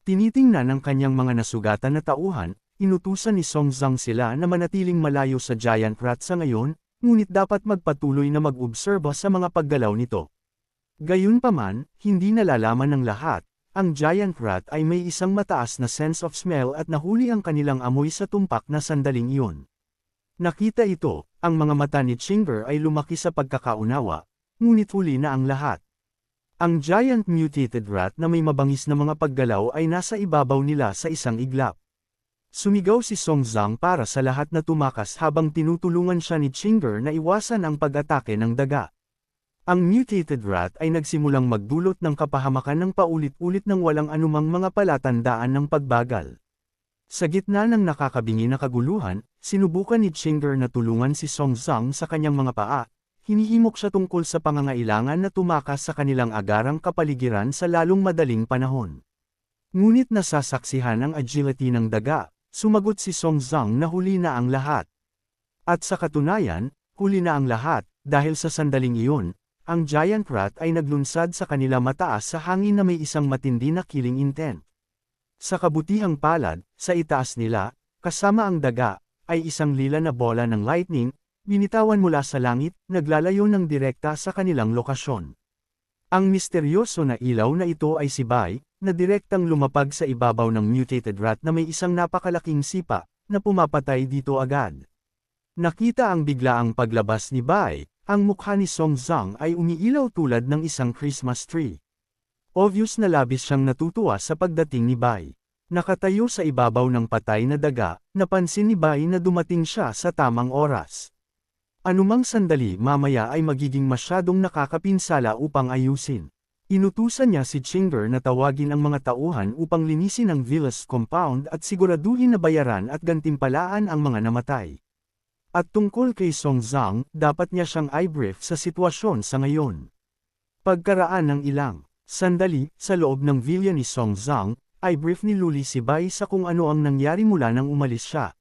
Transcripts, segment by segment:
Tinitingnan ng kanyang mga nasugatan na tauhan, inutusan ni Song Zhang sila na manatiling malayo sa giant rat sa ngayon, ngunit dapat magpatuloy na mag-obserba sa mga paggalaw nito. Gayunpaman, hindi nalalaman ng lahat, ang giant rat ay may isang mataas na sense of smell at nahuli ang kanilang amoy sa tumpak na sandaling iyon. Nakita ito, ang mga mata ni Chinger ay lumaki sa pagkakaunawa, ngunit huli na ang lahat. Ang giant mutated rat na may mabangis na mga paggalaw ay nasa ibabaw nila sa isang iglap. Sumigaw si Song Zhang para sa lahat na tumakas habang tinutulungan siya ni Chinger na iwasan ang pag-atake ng daga. Ang mutated rat ay nagsimulang magdulot ng kapahamakan ng paulit-ulit ng walang anumang mga palatandaan ng pagbagal. Sa gitna ng nakakabingi na kaguluhan, sinubukan ni Chinger na tulungan si Song Zhang sa kanyang mga paa. Hinihimok siya tungkol sa pangangailangan na tumakas sa kanilang agarang kapaligiran sa lalong madaling panahon. Ngunit nasasaksihan ang agility ng daga, sumagot si Song Zhang na huli na ang lahat. At sa katunayan, huli na ang lahat, dahil sa sandaling iyon, ang giant rat ay naglunsad sa kanila mataas sa hangin na may isang matindi na killing intent. Sa kabutihang palad, sa itaas nila, kasama ang daga, ay isang lila na bola ng lightning, binitawan mula sa langit, naglalayo ng direkta sa kanilang lokasyon. Ang misteryoso na ilaw na ito ay si Bai, na direktang lumapag sa ibabaw ng mutated rat na may isang napakalaking sipa, na pumapatay dito agad. Nakita ang biglaang paglabas ni Bai, ang mukha ni Song Zhang ay umiilaw tulad ng isang Christmas tree. Obvious na labis siyang natutuwa sa pagdating ni Bai. Nakatayo sa ibabaw ng patay na daga, napansin ni Bai na dumating siya sa tamang oras. Anumang sandali mamaya ay magiging masyadong nakakapinsala upang ayusin. Inutusan niya si Chinger na tawagin ang mga tauhan upang linisin ang Villas compound at siguraduhin na bayaran at gantimpalaan ang mga namatay. At tungkol kay Song Zhang, dapat niya siyang i-brief sa sitwasyon sa ngayon. Pagkaraan ng ilang sandali, sa loob ng villa ni Song Zhang, i-brief ni Luli si Bai sa kung ano ang nangyari mula nang umalis siya.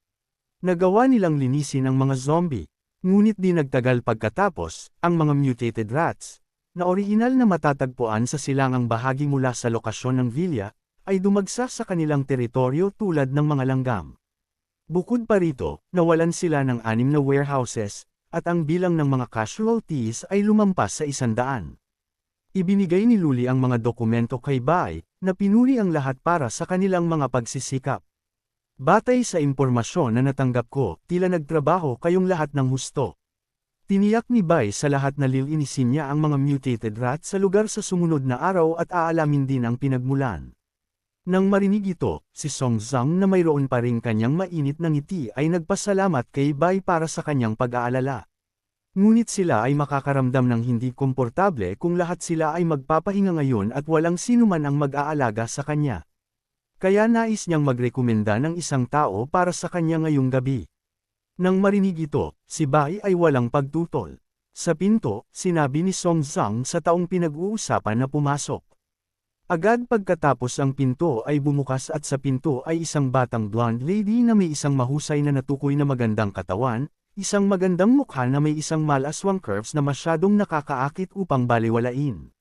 Nagawa nilang linisin ang mga zombie. Ngunit di nagtagal pagkatapos, ang mga mutated rats, na orihinal na matatagpuan sa silangang bahagi mula sa lokasyon ng villa, ay dumagsa sa kanilang teritoryo tulad ng mga langgam. Bukod pa rito, nawalan sila ng 6 na warehouses, at ang bilang ng mga casualties ay lumampas sa 100. Ibinigay ni Luli ang mga dokumento kay Bai, na pinuri ang lahat para sa kanilang mga pagsisikap. Batay sa impormasyon na natanggap ko, tila nagtrabaho kayong lahat ng husto. Tiniyak ni Bai sa lahat na lilinisin niya ang mga mutated rat sa lugar sa sumunod na araw at aalamin din ang pinagmulan. Nang marinig ito, si Song Zhang na mayroon pa ring kanyang mainit na ngiti ay nagpasalamat kay Bai para sa kanyang pag-aalala. Ngunit sila ay makakaramdam ng hindi komportable kung lahat sila ay magpapahinga ngayon at walang sinuman ang mag-aalaga sa kanya. Kaya nais niyang magrekomenda ng isang tao para sa kanya ngayong gabi. Nang marinig ito, si Bai ay walang pagtutol. Sa pinto, sinabi ni Song Zhang sa taong pinag-uusapan na pumasok. Agad pagkatapos ang pinto ay bumukas at sa pinto ay isang batang blonde lady na may isang mahusay na natukoy na magandang katawan, isang magandang mukha na may isang malaswang curves na masyadong nakakaakit upang baliwalain.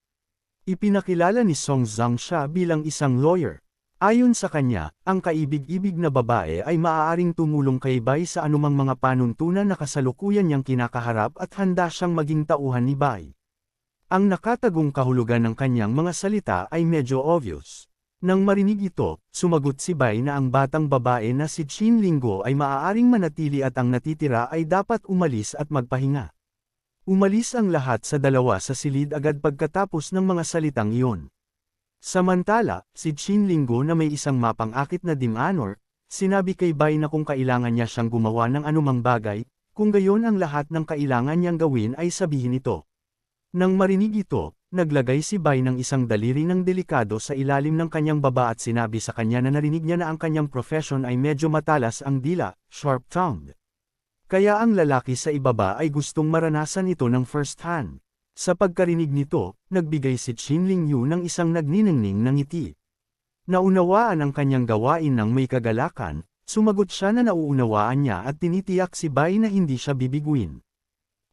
Ipinakilala ni Song Zhang siya bilang isang lawyer. Ayon sa kanya, ang kaibig-ibig na babae ay maaaring tumulong kay Bai sa anumang mga panuntunan na kasalukuyan niyang kinakaharap at handa siyang maging tauhan ni Bai. Ang nakatagong kahulugan ng kanyang mga salita ay medyo obvious. Nang marinig ito, sumagot si Bai na ang batang babae na si Qin Linggo ay maaaring manatili at ang natitira ay dapat umalis at magpahinga. Umalis ang lahat sa dalawa sa silid agad pagkatapos ng mga salitang iyon. Samantala, si Qin Linggo na may isang mapang-akit na demanor, sinabi kay Bai na kung kailangan niya siyang gumawa ng anumang bagay, kung gayon ang lahat ng kailangan niyang gawin ay sabihin ito. Nang marinig ito, naglagay si Bai ng isang daliri ng delikado sa ilalim ng kanyang baba at sinabi sa kanya na narinig niya na ang kanyang profession ay medyo matalas ang dila, sharp-tongued. Kaya ang lalaki sa ibaba ay gustong maranasan ito ng first hand. Sa pagkarinig nito, nagbigay si Qin Lingyu ng isang nagniningning na ngiti. Naunawaan ang kanyang gawain ng may kagalakan, sumagot siya na nauunawaan niya at tinitiyak si Bai na hindi siya bibiguin.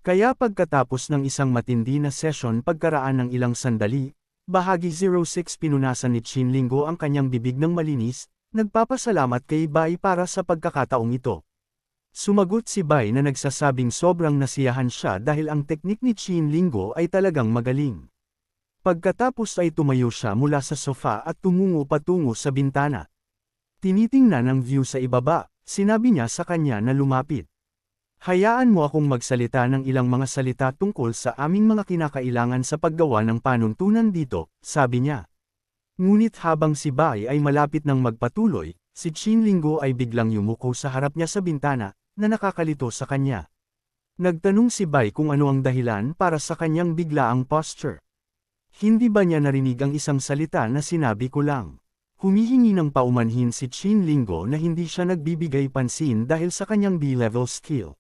Kaya pagkatapos ng isang matindi na session pagkaraan ng ilang sandali, Bahagi 06 pinunasan ni Chin Linggo ang kanyang bibig ng malinis, nagpapasalamat kay Bai para sa pagkakataong ito. Sumagot si Bai na nagsasabing sobrang nasiyahan siya dahil ang teknik ni Chin Linggo ay talagang magaling. Pagkatapos ay tumayo siya mula sa sofa at tumungo patungo sa bintana. Tinitingnan ang view sa ibaba, sinabi niya sa kanya na lumapit. Hayaan mo akong magsalita ng ilang mga salita tungkol sa aming mga kinakailangan sa paggawa ng panuntunan dito, sabi niya. Ngunit habang si Bai ay malapit ng magpatuloy, si Chin Linggo ay biglang yumuko sa harap niya sa bintana, na nakakalito sa kanya. Nagtanong si Bai kung ano ang dahilan para sa kanyang biglaang posture. Hindi ba niya narinig ang isang salita na sinabi ko lang? Humihingi ng paumanhin si Chin Linggo na hindi siya nagbibigay pansin dahil sa kanyang B-level skill.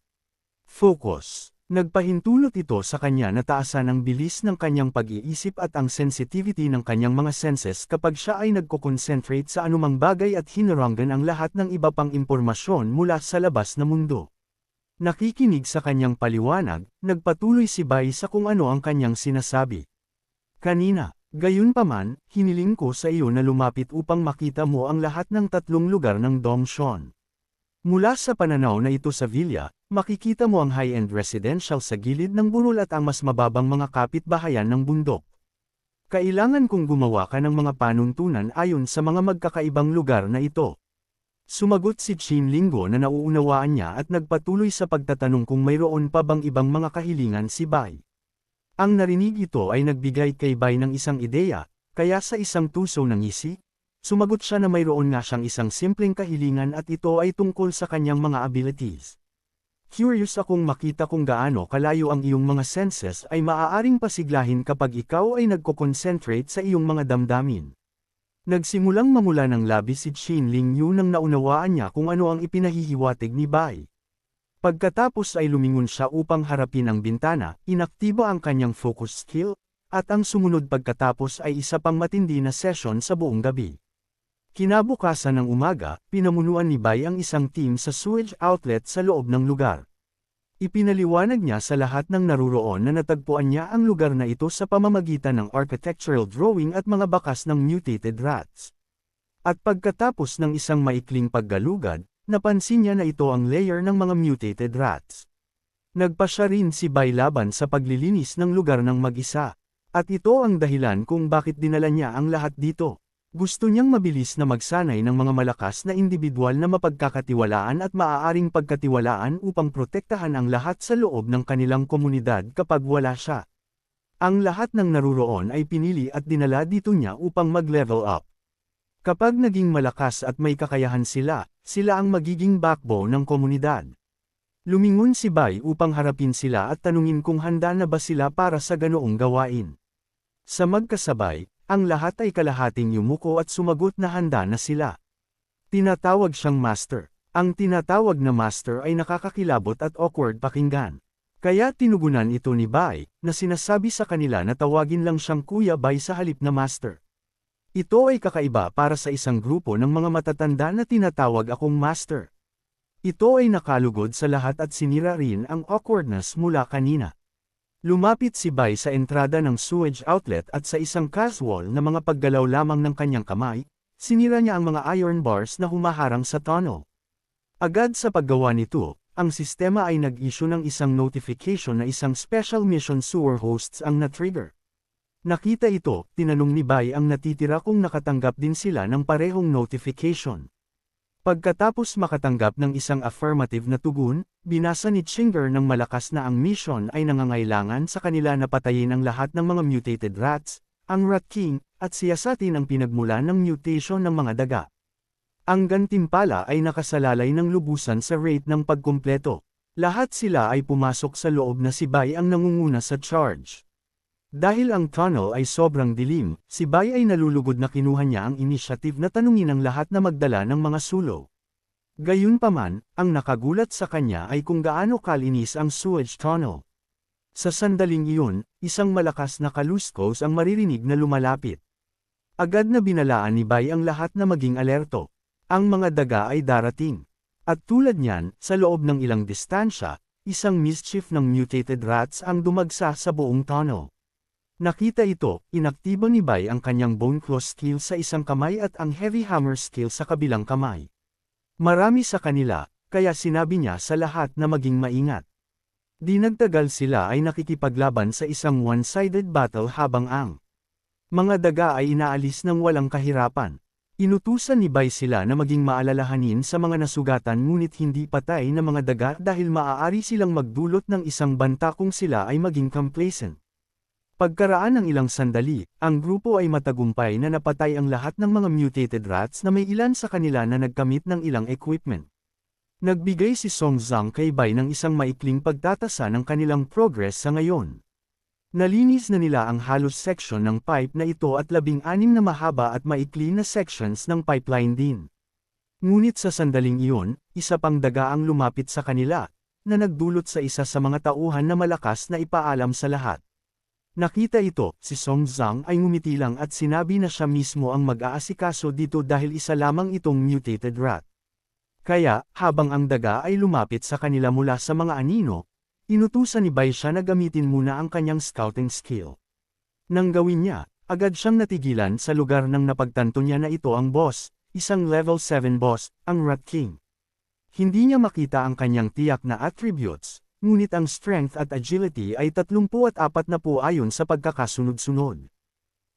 Focus. Nagpahintulot ito sa kanya na taasan ang bilis ng kanyang pag-iisip at ang sensitivity ng kanyang mga senses kapag siya ay nagko-concentrate sa anumang bagay at hinaranggan ang lahat ng iba pang impormasyon mula sa labas na mundo. Nakikinig sa kanyang paliwanag, nagpatuloy si Bai sa kung ano ang kanyang sinasabi. Kanina, gayunpaman, hiniling ko sa iyo na lumapit upang makita mo ang lahat ng 3 lugar ng Dongshan. Mula sa pananaw na ito sa villa, makikita mo ang high-end residential sa gilid ng burol at ang mas mababang mga kapitbahayan ng bundok. Kailangan kong gumawa ka ng mga panuntunan ayon sa mga magkakaibang lugar na ito. Sumagot si Chin Linggo na nauunawaan niya at nagpatuloy sa pagtatanong kung mayroon pa bang ibang mga kahilingan si Bai. Ang narinig ito ay nagbigay kay Bai ng isang ideya, kaya sa isang tuso ng ngisi, sumagot siya na mayroon nga siyang isang simpleng kahilingan at ito ay tungkol sa kanyang mga abilities. Curious akong makita kung gaano kalayo ang iyong mga senses ay maaaring pasiglahin kapag ikaw ay nagko-concentrate sa iyong mga damdamin. Nagsimulang mamula ng labi si Chin Lingyu nang naunawaan niya kung ano ang ipinahihiwatig ni Bai. Pagkatapos ay lumingon siya upang harapin ang bintana, inaktibo ang kanyang focus skill, at ang sumunod pagkatapos ay isa pang matindi na session sa buong gabi. Kinabukasan ng umaga, pinamunuan ni Bai ang isang team sa sewage outlet sa loob ng lugar. Ipinaliwanag niya sa lahat ng naruroon na natagpuan niya ang lugar na ito sa pamamagitan ng architectural drawing at mga bakas ng mutated rats. At pagkatapos ng isang maikling paggalugad, napansin niya na ito ang layer ng mga mutated rats. Nagpa siya rin si Bai laban sa paglilinis ng lugar ng mag-isa. At ito ang dahilan kung bakit dinala niya ang lahat dito. Gusto niyang mabilis na magsanay ng mga malakas na individual na mapagkakatiwalaan at maaaring pagkatiwalaan upang protektahan ang lahat sa loob ng kanilang komunidad kapag wala siya. Ang lahat ng naruroon ay pinili at dinala dito niya upang mag-level up. Kapag naging malakas at may kakayahan sila, sila ang magiging backbone ng komunidad. Lumingon si Bai upang harapin sila at tanungin kung handa na ba sila para sa ganoong gawain. Sa magkasabay, ang lahat ay kalahating yumuko at sumagot na handa na sila. Tinatawag siyang master. Ang tinatawag na master ay nakakakilabot at awkward pakinggan. Kaya tinugunan ito ni Bai, na sinasabi sa kanila na tawagin lang siyang Kuya Bai sa halip na master. Ito ay kakaiba para sa isang grupo ng mga matatanda na tinatawag akong master. Ito ay nakalugod sa lahat at sinira rin ang awkwardness mula kanina. Lumapit si Bai sa entrada ng sewage outlet at sa isang casual na mga paggalaw lamang ng kanyang kamay, sinira niya ang mga iron bars na humaharang sa tunnel. Agad sa paggawa nito, ang sistema ay nag-issue ng isang notification na isang special mission sewer hosts ang na-trigger. Nakita ito, tinanong ni Bai ang natitira kung nakatanggap din sila ng parehong notification. Pagkatapos makatanggap ng isang affirmative na tugon, binasa ni Chinger ng malakas na ang mission ay nangangailangan sa kanila na patayin ang lahat ng mga mutated rats, ang Rat King, at siyasatin ang pinagmulan ng mutation ng mga daga. Ang gantimpala ay nakasalalay ng lubusan sa rate ng pagkumpleto. Lahat sila ay pumasok sa loob na si Bai ang nangunguna sa charge. Dahil ang tunnel ay sobrang dilim, si Bai ay nalulugod na kinuha niya ang initiative na tanungin ang lahat na magdala ng mga sulo. Gayunpaman, ang nakagulat sa kanya ay kung gaano kalinis ang sewage tunnel. Sa sandaling iyon, isang malakas na kaluskos ang maririnig na lumalapit. Agad na binalaan ni Bai ang lahat na maging alerto. Ang mga daga ay darating. At tulad niyan, sa loob ng ilang distansya, isang mischief ng mutated rats ang dumagsa sa buong tunnel. Nakita ito, inaktibo ni Bai ang kanyang bone claw skill sa isang kamay at ang heavy hammer skill sa kabilang kamay. Marami sa kanila, kaya sinabi niya sa lahat na maging maingat. Di nagtagal sila ay nakikipaglaban sa isang one-sided battle habang ang mga daga ay inaalis ng walang kahirapan. Inutusan ni Bai sila na maging maalalahanin sa mga nasugatan ngunit hindi patay na mga daga dahil maaari silang magdulot ng isang banta kung sila ay maging complacent. Pagkaraan ng ilang sandali, ang grupo ay matagumpay na napatay ang lahat ng mga mutated rats na may ilan sa kanila na nagkamit ng ilang equipment. Nagbigay si Song Zhang kay Bai ng isang maikling pagtatasa ng kanilang progress sa ngayon. Nalinis na nila ang halos section ng pipe na ito at 16 na mahaba at maikli na sections ng pipeline din. Ngunit sa sandaling iyon, isa pang daga ang lumapit sa kanila, na nagdulot sa isa sa mga tauhan na malakas na ipaalam sa lahat. Nakita ito, si Song Zhang ay ngumiti lang at sinabi na siya mismo ang mag-aasikaso dito dahil isa lamang itong mutated rat. Kaya, habang ang daga ay lumapit sa kanila mula sa mga anino, inutusan ni Bai siya na gamitin muna ang kanyang scouting skill. Nang gawin niya, agad siyang natigilan sa lugar nang napagtanto niya na ito ang boss, isang level 7 boss, ang Rat King. Hindi niya makita ang kanyang tiyak na attributes, ngunit ang strength at agility ay 34 na po ayon sa pagkakasunod-sunod.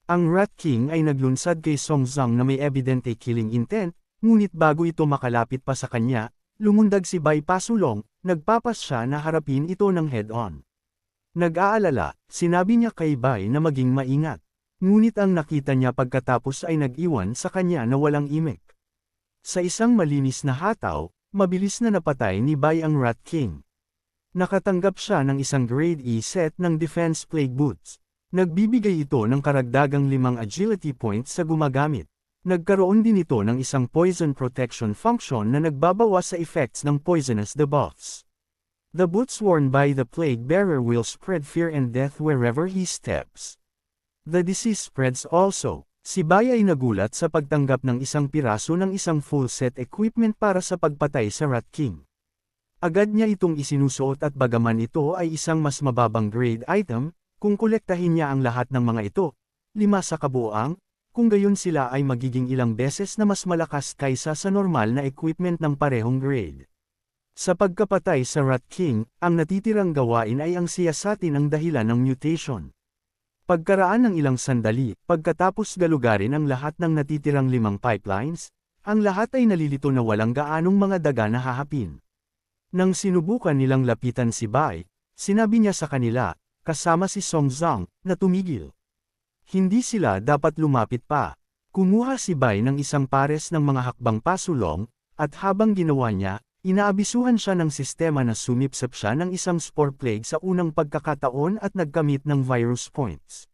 Ang Rat King ay naglunsad kay Song Zhang na may evidente killing intent, ngunit bago ito makalapit pa sa kanya, lumundag si Bai pasulong, nagpapas siya na harapin ito ng head-on. Nag-aalala, sinabi niya kay Bai na maging maingat, ngunit ang nakita niya pagkatapos ay nag-iwan sa kanya na walang imik. Sa isang malinis na hataw, mabilis na napatay ni Bai ang Rat King. Nakatanggap siya ng isang grade E set ng Defense Plague Boots. Nagbibigay ito ng karagdagang 5 agility points sa gumagamit. Nagkaroon din ito ng isang poison protection function na nagbabawas sa effects ng poisonous debuffs. The boots worn by the Plague Bearer will spread fear and death wherever he steps. The disease spreads also. Si Bai ay nagulat sa pagtanggap ng isang piraso ng isang full set equipment para sa pagpatay sa Rat King. Agad niya itong isinusuot at bagaman ito ay isang mas mababang grade item, kung kolektahin niya ang lahat ng mga ito, 5 sa kabuuan, kung gayon sila ay magiging ilang beses na mas malakas kaysa sa normal na equipment ng parehong grade. Sa pagkapatay sa Rat King, ang natitirang gawain ay ang siyasatin ang dahilan ng mutation. Pagkaraan ng ilang sandali, pagkatapos galugarin ang lahat ng natitirang 5 pipelines, ang lahat ay nalilito na walang gaanong mga daga na hahapin. Nang sinubukan nilang lapitan si Bai, sinabi niya sa kanila, kasama si Song Zhang, na tumigil. Hindi sila dapat lumapit pa. Kumuha si Bai ng isang pares ng mga hakbang pasulong, at habang ginawa niya, inaabisuhan siya ng sistema na sumipsip siya ng isang spore plague sa unang pagkakataon at nagkamit ng virus points.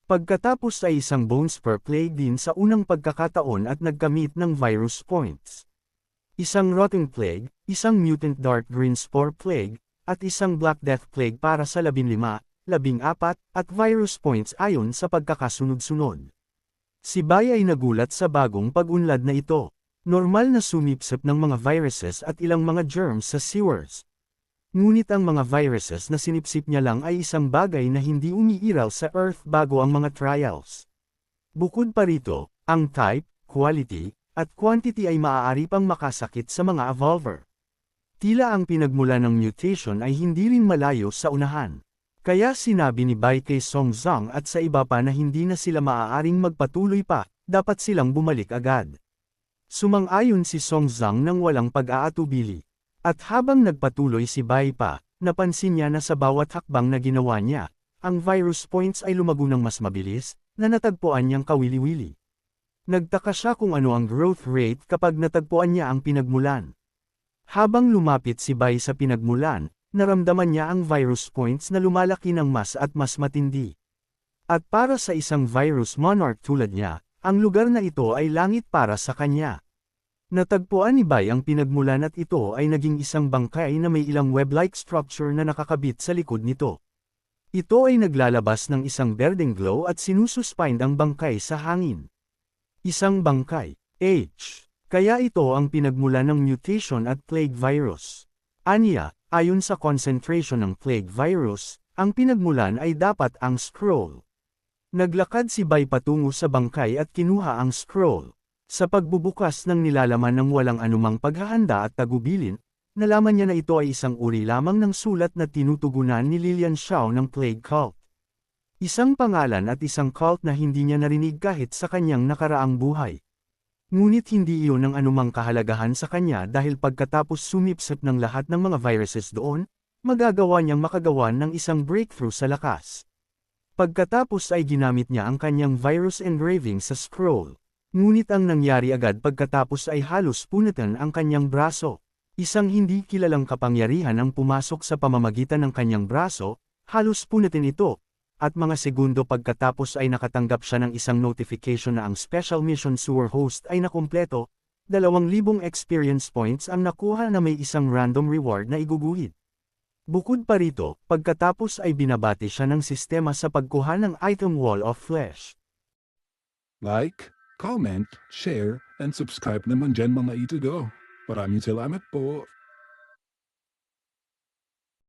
Pagkatapos ay isang bone spore plague din sa unang pagkakataon at nagkamit ng virus points. Isang rotting plague, isang mutant dark green spore plague, at isang black death plague para sa 15, 14, at virus points ayon sa pagkakasunod-sunod. Si Bai ay nagulat sa bagong pag-unlad na ito. Normal na sumipsip ng mga viruses at ilang mga germs sa sewers. Ngunit ang mga viruses na sinipsip niya lang ay isang bagay na hindi umiiral sa Earth bago ang mga trials. Bukod pa rito, ang type, quality, at quantity ay maaari pang makasakit sa mga evolver. Tila ang pinagmula ng mutation ay hindi rin malayo sa unahan. Kaya sinabi ni Bai kay Song Zhang at sa iba pa na hindi na sila maaaring magpatuloy pa, dapat silang bumalik agad. Sumang-ayon si Song Zhang nang walang pag-aatubili. At habang nagpatuloy si Bai pa, napansin niya na sa bawat hakbang na ginawa niya, ang virus points ay lumago ng mas mabilis, na natagpuan niyang kawili-wili. Nagtaka siya kung ano ang growth rate kapag natagpuan niya ang pinagmulan. Habang lumapit si Bai sa pinagmulan, naramdaman niya ang virus points na lumalaki ng mas at mas matindi. At para sa isang virus monarch tulad niya, ang lugar na ito ay langit para sa kanya. Natagpuan ni Bai ang pinagmulan at ito ay naging isang bangkay na may ilang web-like structure na nakakabit sa likod nito. Ito ay naglalabas ng isang berdeng glow at sinususpend ang bangkay sa hangin. Isang bangkay, H. Kaya ito ang pinagmulan ng mutation at plague virus. Anya, ayon sa concentration ng plague virus, ang pinagmulan ay dapat ang scroll. Naglakad si Bai patungo sa bangkay at kinuha ang scroll. Sa pagbubukas ng nilalaman ng walang anumang paghahanda at tagubilin, nalaman niya na ito ay isang uri lamang ng sulat na tinutugunan ni Lilian Xiao ng Plague Cult. Isang pangalan at isang cult na hindi niya narinig kahit sa kanyang nakaraang buhay. Ngunit hindi iyon ng anumang kahalagahan sa kanya dahil pagkatapos sumipsip ng lahat ng mga viruses doon, magagawa niyang makagawan ng isang breakthrough sa lakas. Pagkatapos ay ginamit niya ang kanyang virus engraving sa scroll. Ngunit ang nangyari agad pagkatapos ay halos punitan ang kanyang braso. Isang hindi kilalang kapangyarihan ang pumasok sa pamamagitan ng kanyang braso, halos punitin ito, at mga segundo pagkatapos ay nakatanggap siya ng isang notification na ang Special Mission Sewer Host ay nakumpleto, 2,000 experience points ang nakuha na may isang random reward na iguguhit. Bukod pa rito, pagkatapos ay binabati siya ng sistema sa pagkuha ng item Wall of Flesh. Like, comment, share, and subscribe naman dyan mga ito go. Maraming salamat po.